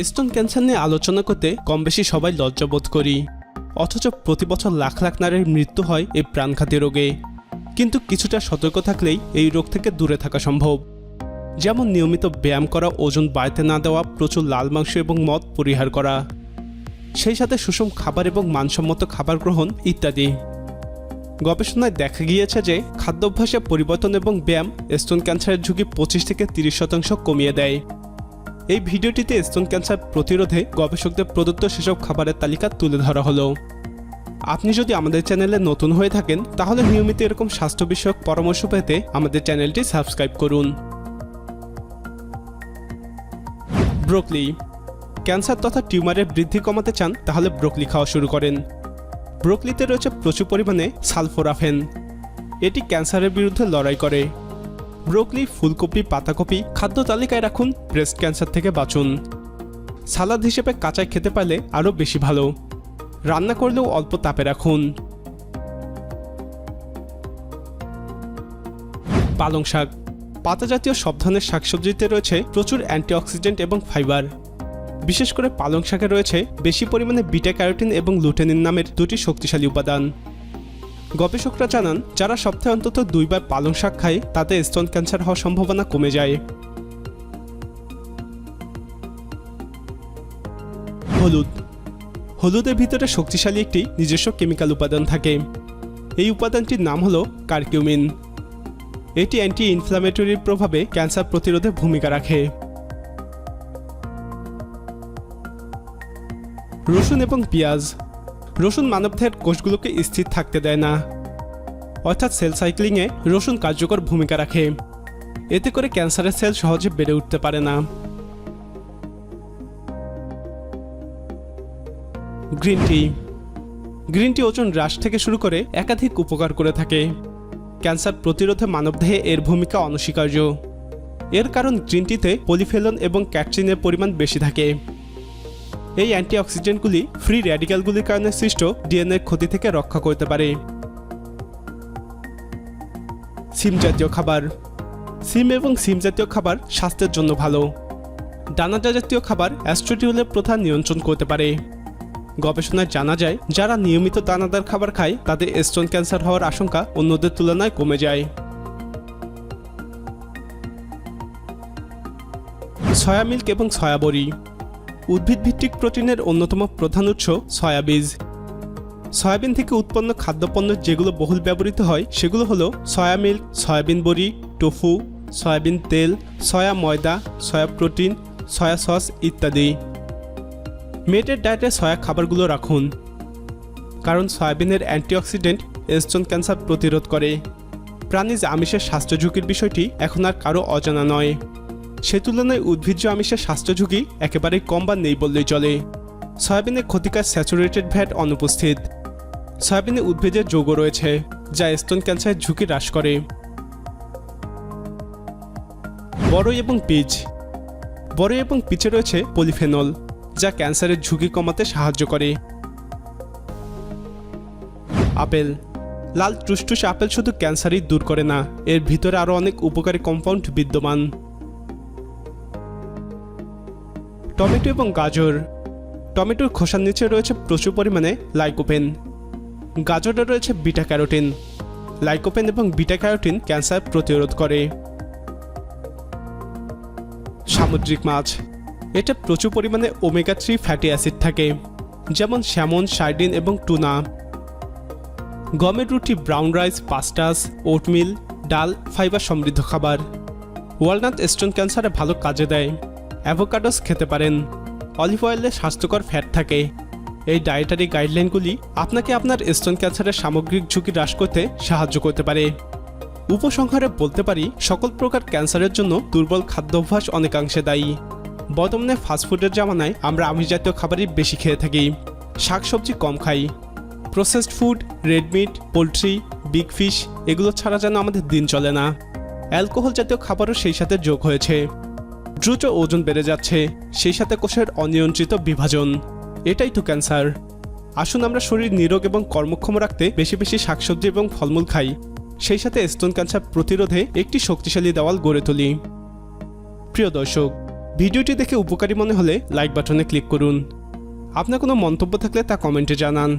স্তন ক্যান্সার নিয়ে আলোচনা করতে কম বেশি সবাই লজ্জাবোধ করি, অথচ প্রতি বছর লাখ লাখ নারীর মৃত্যু হয় এই প্রাণঘাতী রোগে। কিন্তু কিছুটা সতর্ক থাকলেই এই রোগ থেকে দূরে থাকা সম্ভব। যেমন নিয়মিত ব্যায়াম করা, ওজন বাড়তে না দেওয়া, প্রচুর লাল মাংস এবং মদ পরিহার করা, সেই সাথে সুষম খাবার এবং মানসম্মত খাবার গ্রহণ ইত্যাদি। গবেষণায় দেখা গিয়েছে যে খাদ্যাভ্যাসে পরিবর্তন এবং ব্যায়াম স্তন ক্যান্সারের ঝুঁকি 25 থেকে 30% কমিয়ে দেয়। এই ভিডিওটিতে স্তন ক্যান্সার প্রতিরোধে গবেষকদের প্রদত্ত সেসব খাবারের তালিকা তুলে ধরা হলো। আপনি যদি আমাদের চ্যানেলে নতুন হয়ে থাকেন তাহলে নিয়মিত এরকম স্বাস্থ্য বিষয়ক পরামর্শ পেতে আমাদের চ্যানেলটি সাবস্ক্রাইব করুন। ব্রোকলি। ক্যান্সার তথা টিউমারের বৃদ্ধি কমাতে চান তাহলে ব্রোকলি খাওয়া শুরু করেন। ব্রোকলিতে রয়েছে প্রচুর পরিমাণে সালফোরাফেন। এটি ক্যান্সারের বিরুদ্ধে লড়াই করে। ব্রোকলি, ফুলকপি, পাতাকপি খাদ্য তালিকায় রাখুন, ব্রেস্ট ক্যান্সার থেকে বাঁচুন। সালাদ হিসেবে কাঁচায় খেতে পারলে আরও বেশি ভালো। রান্না করলেও অল্প তাপে রাখুন। পালং শাক। পাতা জাতীয় সব ধরনের শাকসবজিতে রয়েছে প্রচুর অ্যান্টিঅক্সিডেন্ট এবং ফাইবার। বিশেষ করে পালং শাকে রয়েছে বেশি পরিমাণে বিটা ক্যারোটিন এবং লুটেনিন নামের দুটি শক্তিশালী উপাদান। গবেষকরা জানান, যারা সপ্তাহে অন্তত 2 বার পালং শাক খায় তাতে স্তন ক্যান্সার হওয়ার সম্ভাবনা কমে যায়। হলুদ। হলুদের ভিতরে শক্তিশালী একটি নিজস্ব কেমিক্যাল উপাদান থাকে। এই উপাদানটির নাম হলো কারকিউমিন। এটি অ্যান্টি ইনফ্ল্যামেটরির প্রভাবে ক্যান্সার প্রতিরোধে ভূমিকা রাখে। রসুন এবং পেঁয়াজ। রসুন মানবদেহের কোষগুলোকে স্থির থাকতে দেয় না, অর্থাৎ সেল সাইক্লিংয়ে রসুন কার্যকর ভূমিকা রাখে। এতে করে ক্যান্সারের সেল সহজে বেড়ে উঠতে পারে না। Green tea. গ্রিন টি ওজন হ্রাস থেকে শুরু করে একাধিক উপকার করে থাকে। ক্যান্সার প্রতিরোধে মানবদেহে এর ভূমিকা অনস্বীকার্য। এর কারণ গ্রিন টিতে পলিফেনল এবং ক্যাটচিনের পরিমাণ বেশি থাকে। এই অ্যান্টিঅক্সিডেন্টগুলি ফ্রি র্যাডিক্যালগুলির কারণে সৃষ্ট ডিএনএর ক্ষতি থেকে রক্ষা করতে পারে। সিম জাতীয় খাবার। সিম এবং সিম জাতীয় খাবার স্বাস্থ্যের জন্য ভালো। দানাদার জাতীয় খাবার অ্যাস্ট্রোডিউলের প্রথা নিয়ন্ত্রণ করতে পারে। গবেষণায় জানা যায়, যারা নিয়মিত দানাদার খাবার খায় তাদের স্তন ক্যান্সার হওয়ার আশঙ্কা অন্যদের তুলনায় কমে যায়। সয়া মিল্ক এবং সয়াবড়ি। উদ্ভিদভিত্তিক প্রোটিনের অন্যতম প্রধান উৎস সয়াবীজ। সয়াবিন থেকে উৎপন্ন খাদ্যপণ্য যেগুলো বহুল ব্যবহৃত হয় সেগুলো হলো সয়া মিল্ক, সয়াবিন বড়ি, টোফু, সয়াবিন তেল, সয়া ময়দা, সয়া প্রোটিন, সয়া সস ইত্যাদি। মেয়েদের ডায়েটে সয়া খাবারগুলো রাখুন, কারণ সয়াবিনের অ্যান্টিঅক্সিডেন্ট স্তন ক্যান্সার প্রতিরোধ করে। প্রাণীজ আমিষের স্বাস্থ্য ঝুঁকির বিষয়টি এখন আর কারো অজানা নয়। সে তুলনায় উদ্ভিজ্জ আমিষের স্বাস্থ্য ঝুঁকি একেবারেই কম বা নেই বললেই চলে। সয়াবিনে ক্ষতিকর স্যাচুরেটেড ফ্যাট অনুপস্থিত। সয়াবিনে উদ্ভিদের যৌগ রয়েছে যা স্তন ক্যান্সারের ঝুঁকি হ্রাস করে। বড়ই এবং পিচ। বড়ই এবং পিচে রয়েছে পলিফেনল, যা ক্যান্সারের ঝুঁকি কমাতে সাহায্য করে। আপেল। লাল টুসটুস আপেল শুধু ক্যান্সারই দূর করে না, এর ভিতরে আরও অনেক উপকারী কম্পাউন্ড বিদ্যমান। টমেটো এবং গাজর। টমেটোর খোসার নিচে রয়েছে প্রচুর পরিমাণে লাইকোপেন। গাজরে রয়েছে বিটা ক্যারোটিন। লাইকোপেন এবং বিটা ক্যারোটিন ক্যান্সার প্রতিরোধ করে। সামুদ্রিক মাছ। এতে প্রচুর পরিমাণে ওমেগা 3 ফ্যাটি অ্যাসিড থাকে, যেমন স্যামন, সার্ডিন এবং টুনা। গমের রুটি, ব্রাউন রাইস, পাস্তাস, ওটমিল, ডাল ফাইবার সমৃদ্ধ খাবার। ওয়ালনাট স্তন ক্যান্সারে ভালো কাজে দেয়। অ্যাভোকাডোস খেতে পারেন। অলিভ অয়েলে স্বাস্থ্যকর ফ্যাট থাকে। এই ডায়েটারি গাইডলাইনগুলি আপনাকে আপনার স্তন ক্যান্সারের সামগ্রিক ঝুঁকি হ্রাস করতে সাহায্য করতে পারে। উপসংহারে বলতে পারি, সকল প্রকার ক্যান্সারের জন্য দুর্বল খাদ্যাভ্যাস অনেকাংশে দায়ী। বর্তমানে ফাস্টফুডের জামানায় আমরা আমিষ জাতীয় খাবারই বেশি খেয়ে থাকি, শাকসবজি কম খাই। Processed food, red meat, poultry, big fish এগুলো ছাড়া যেন আমাদের দিন চলে না। অ্যালকোহল জাতীয় খাবারও সেই সাথে যোগ হয়েছে। দ্রুত ওজন বেড়ে যাচ্ছে, সেই সাথে কোষের অনিয়ন্ত্রিত বিভাজন। এটাই তো ক্যান্সার। আসুন আমরা শরীর নিরোগ এবং কর্মক্ষম রাখতে বেশি বেশি শাকসবজি এবং ফলমূল খাই, সেই সাথে স্তন ক্যান্সার প্রতিরোধে একটি শক্তিশালী দেওয়াল গড়ে তুলি। প্রিয় দর্শক, ভিডিওটি দেখে উপকারী মনে হলে লাইক বাটনে ক্লিক করুন। আপনার কোনো মন্তব্য থাকলে তা কমেন্টে জানান।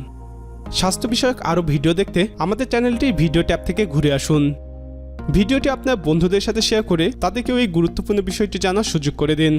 স্বাস্থ্য বিষয়ক আরও ভিডিও দেখতে আমাদের চ্যানেলটির ভিডিও ট্যাব থেকে ঘুরে আসুন। ভিডিওটি আপনার বন্ধুদের সাথে শেয়ার করে তাদেরকেও এই গুরুত্বপূর্ণ বিষয়টি জানার সুযোগ করে দিন।